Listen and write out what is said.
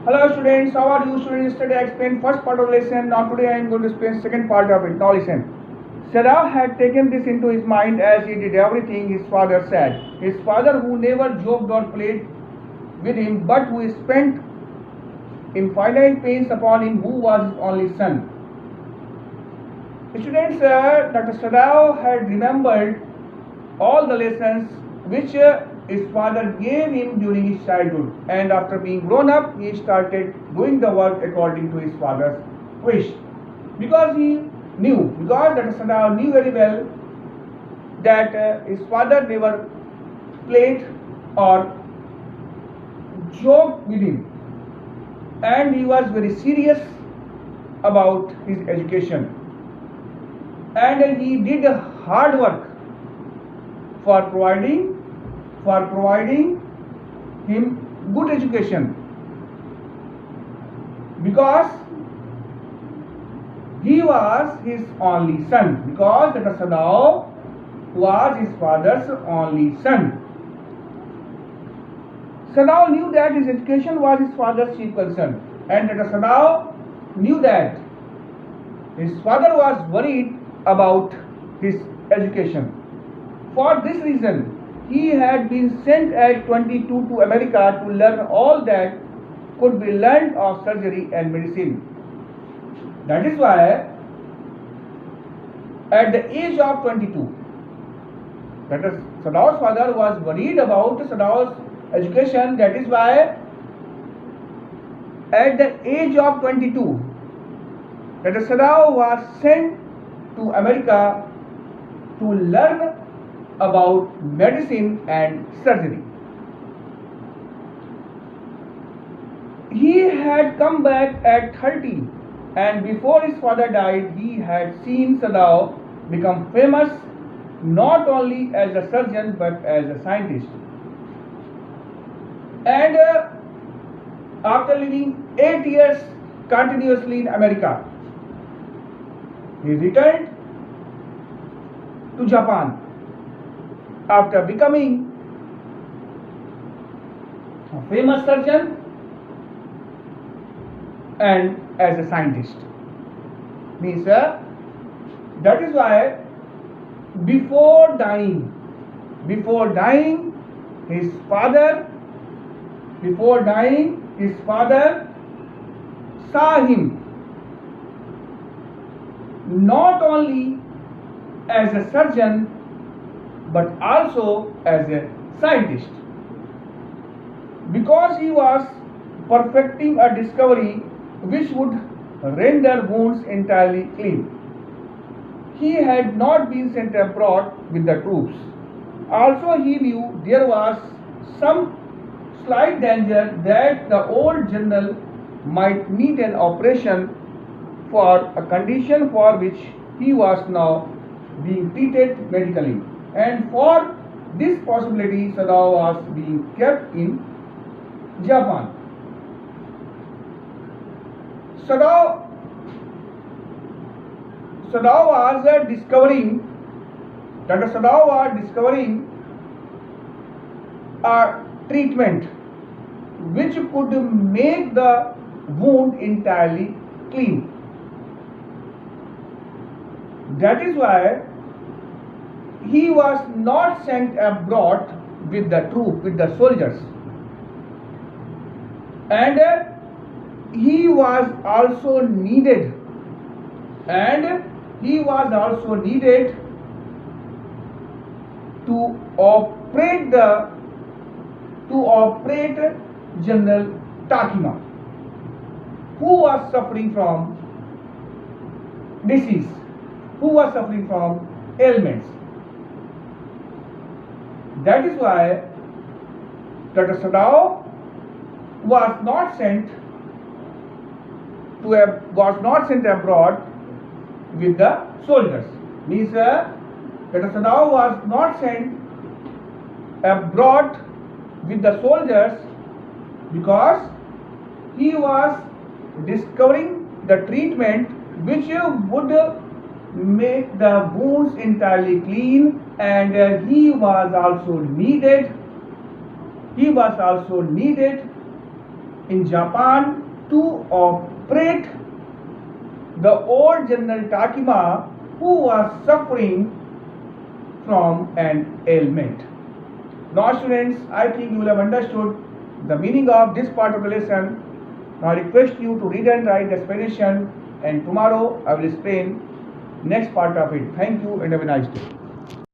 Hello students, how are you students? Yesterday I explained first part of lesson. Now today I am going to explain second part of it. Now listen. Sarah had taken this into his mind as he did everything his father said. His father, who never joked or played with him, but who spent infinite pains upon him, who was his only son. Students, Dr. Sadao had remembered all the lessons which his father gave him during his childhood, and after being grown up he started doing the work according to his father's wish, because Dr. Sadao knew very well that his father never played or joked with him, and he was very serious about his education, and he did hard work for providing him good education, because he was his only son, because Dr. Sadao was his father's only son. Sadao knew that his education was his father's chief concern, and Dr. Sadao knew that his father was worried about his education. For this reason, he had been sent at 22 to America to learn all that could be learned of surgery and medicine. That is why, at the age of 22, that is, Sadao's father was worried about Sadao's education. That is why, at the age of 22, that is, Sadao was sent to America to learn about medicine and surgery. He had come back at 30, and before his father died, he had seen Sadao become famous not only as a surgeon but as a scientist. And after living 8 years continuously in America, he returned to Japan after becoming a famous surgeon and as a scientist. Means that is why before dying, his father saw him not only as a surgeon but also as a scientist, because he was perfecting a discovery which would render wounds entirely clean. He had not been sent abroad with the troops. Also, he knew there was some slight danger that the old general might need an operation for a condition for which he was now being treated medically, and for this possibility Sadao was being kept in Japan. Sadao was discovering a treatment which could make the wound entirely clean. That is why he was not sent abroad with the soldiers, and he was also needed to operate General Takima, who was suffering from disease, who was suffering from ailments. That is why Dr. Sadao was not sent abroad with the soldiers. Means Dr. Sadao was not sent abroad with the soldiers because he was discovering the treatment which would make the wounds entirely clean, and he was also needed in Japan to operate the old General Takima, who was suffering from an ailment. Now students, I think you will have understood the meaning of this part of the lesson. Now I request you to read and write the explanation, and tomorrow I will explain next part of it. Thank you and have a nice day.